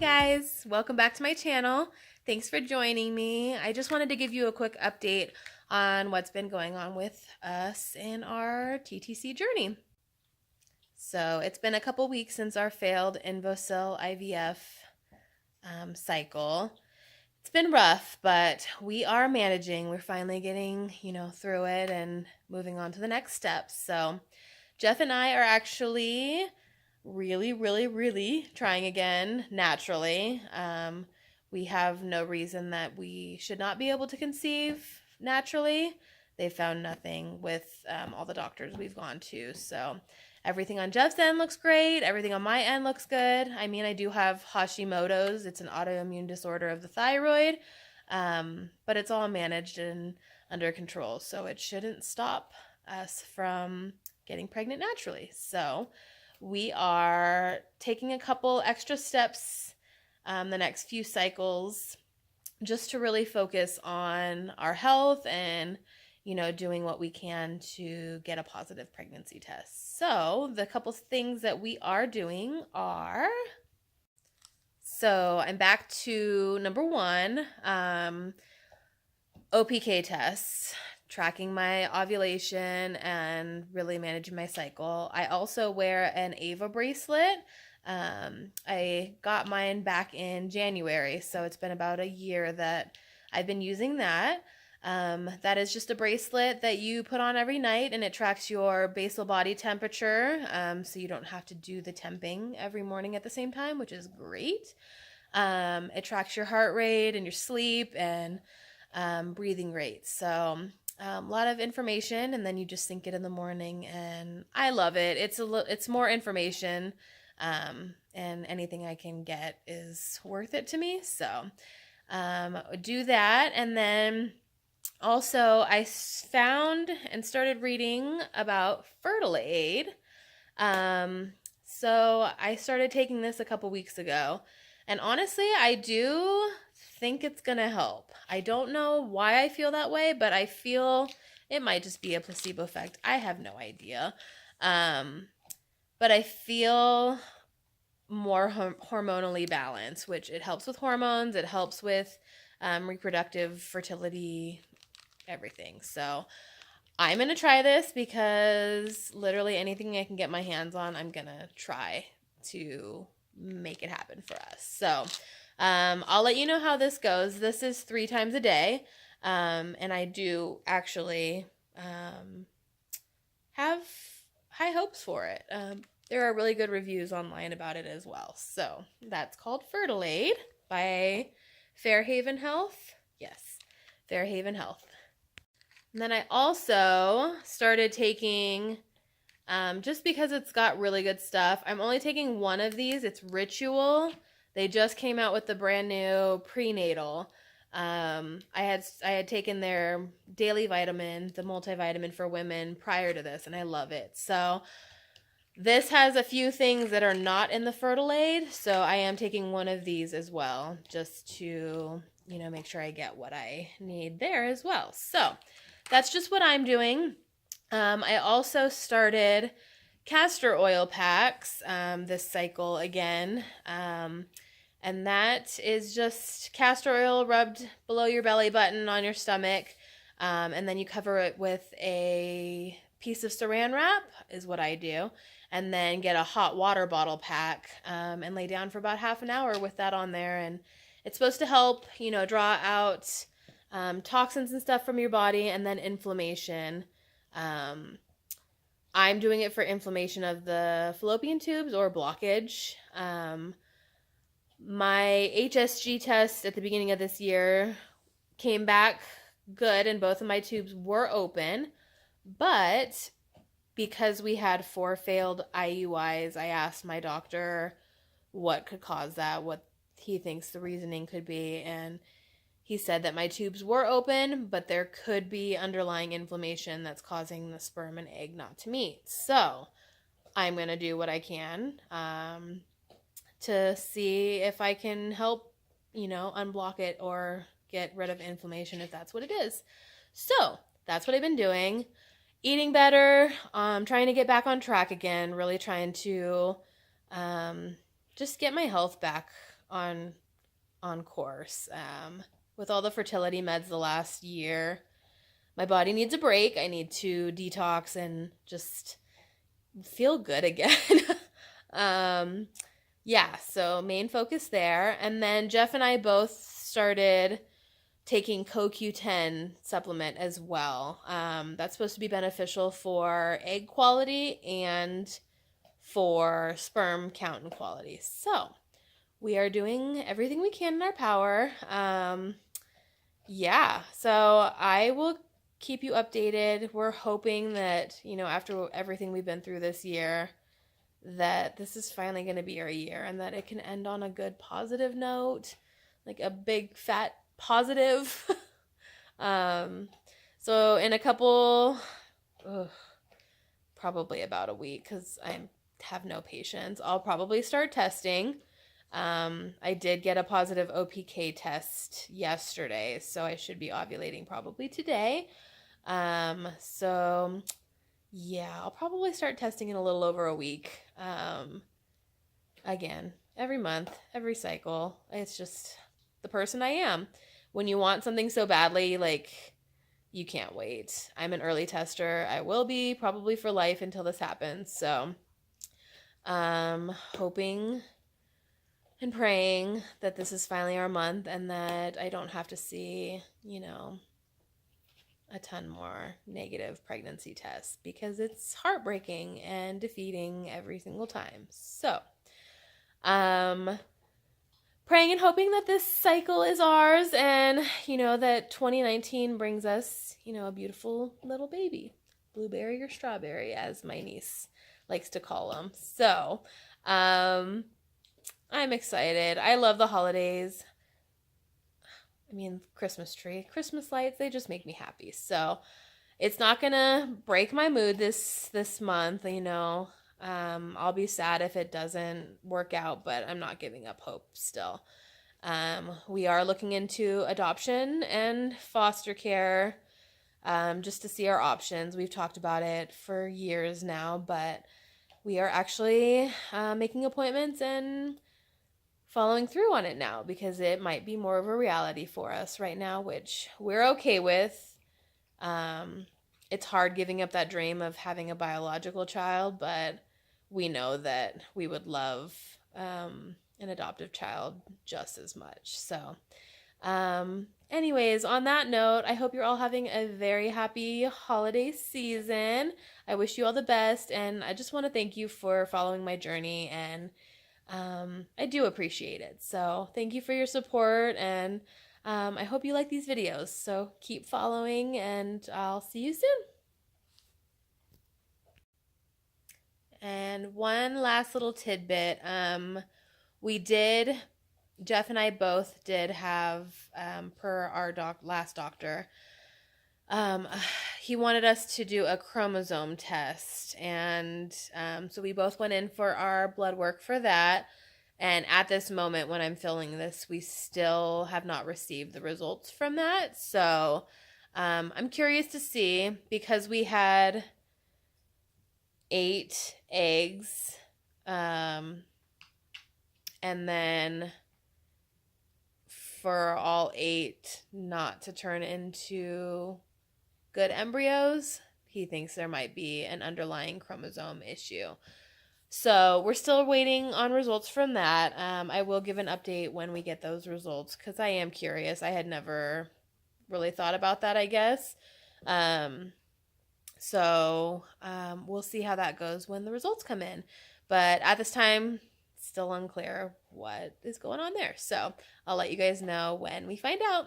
guys, welcome back to my channel. Thanks for joining me. I just wanted to give you a quick update on what's been going on with us in our TTC journey. So it's been a couple weeks since our failed INVOcell IVF cycle. It's been rough, but we are managing. We're finally getting, through it and moving on to the next steps. So Jeff and I are actually really trying again naturally. We have no reason that we should not be able to conceive naturally. They found nothing with all the doctors we've gone to. So everything on Jeff's end looks great. Everything on my end looks good. I mean, I do have Hashimoto's. It's an autoimmune disorder of the thyroid, but it's all managed and under control. So it shouldn't stop us from getting pregnant naturally. So we are taking a couple extra steps the next few cycles just to really focus on our health and, doing what we can to get a positive pregnancy test. So the couple things that we are doing are, so I'm back to number one, OPK tests. Tracking my ovulation and really managing my cycle. I also wear an Ava bracelet. I got mine back in January, so it's been about a year that I've been using that. That is just a bracelet that you put on every night, and it tracks your basal body temperature, so you don't have to do the temping every morning at the same time, which is great. It tracks your heart rate and your sleep and breathing rate. So a lot of information, and then you just sync it in the morning, and I love it. It's more information, and anything I can get is worth it to me. So do that. And then also I found and started reading about Fertilaid. So I started taking this a couple weeks ago, and honestly, I do think it's gonna help. I don't know why I feel that way, but I feel it might just be a placebo effect. I have no idea. But I feel more hormonally balanced, which it helps with hormones. It helps with reproductive fertility, everything. So I'm going to try this because literally anything I can get my hands on, I'm going to try to make it happen for us. So I'll let you know how this goes. This is 3 times a day. And I do actually have high hopes for it. There are really good reviews online about it as well. So that's called Fertilaid by Fairhaven Health. Yes, Fairhaven Health. And then I also started taking, just because it's got really good stuff, I'm only taking one of these. It's Ritual. They just came out with the brand new Prenatal. I had taken their daily vitamin, the multivitamin for women, prior to this, and I love it. So this has a few things that are not in the Fertilaid, so I am taking one of these as well, just to, make sure I get what I need there as well. So that's just what I'm doing. I also started Castor Oil Packs this cycle again. And that is just castor oil rubbed below your belly button on your stomach. And then you cover it with a piece of saran wrap is what I do. And then get a hot water bottle pack and lay down for about half an hour with that on there. And it's supposed to help, draw out toxins and stuff from your body, and then inflammation. I'm doing it for inflammation of the fallopian tubes or blockage. My HSG test at the beginning of this year came back good, and both of my tubes were open, but because we had 4 failed IUIs, I asked my doctor what could cause that, what he thinks the reasoning could be, and he said that my tubes were open, but there could be underlying inflammation that's causing the sperm and egg not to meet. So I'm going to do what I can to see if I can help, unblock it or get rid of inflammation if that's what it is. So that's what I've been doing. Eating better, trying to get back on track again, really trying to just get my health back on course. With all the fertility meds the last year, my body needs a break. I need to detox and just feel good again. Yeah, so main focus there. And then Jeff and I both started taking CoQ10 supplement as well. That's supposed to be beneficial for egg quality and for sperm count and quality. So we are doing everything we can in our power. Yeah, so I will keep you updated. We're hoping that, after everything we've been through this year, that this is finally going to be our year and that it can end on a good positive note, like a big fat positive. So in a couple, probably about a week, because I have no patience, I'll probably start testing. I did get a positive OPK test yesterday, so I should be ovulating probably today. So yeah, I'll probably start testing in a little over a week. Again, every month, every cycle. It's just the person I am. When you want something so badly, like, you can't wait. I'm an early tester. I will be probably for life until this happens. So, hoping and praying that this is finally our month and that I don't have to see, a ton more negative pregnancy tests, because it's heartbreaking and defeating every single time. So, praying and hoping that this cycle is ours, and, that 2019 brings us, a beautiful little baby. Blueberry or strawberry, as my niece likes to call them. So, I'm excited. I love the holidays. I mean, Christmas tree, Christmas lights, they just make me happy. So it's not going to break my mood this month, I'll be sad if it doesn't work out, but I'm not giving up hope still. We are looking into adoption and foster care, just to see our options. We've talked about it for years now, but we are actually making appointments and following through on it now, because it might be more of a reality for us right now, which we're okay with. It's hard giving up that dream of having a biological child, but we know that we would love an adoptive child just as much. So anyways, on that note, I hope you're all having a very happy holiday season. I wish you all the best, and I just want to thank you for following my journey, and I do appreciate it. So thank you for your support, and I hope you like these videos. So keep following, and I'll see you soon. And one last little tidbit. Jeff and I both did have, per our last doctor, he wanted us to do a chromosome test, and so we both went in for our blood work for that. And at this moment when I'm filming this, we still have not received the results from that. So I'm curious to see, because we had 8 eggs, and then for all 8 not to turn into good embryos, he thinks there might be an underlying chromosome issue. So we're still waiting on results from that. I will give an update when we get those results, because I am curious. I had never really thought about that, I guess. So we'll see how that goes when the results come in. But at this time, still unclear what is going on there. So I'll let you guys know when we find out.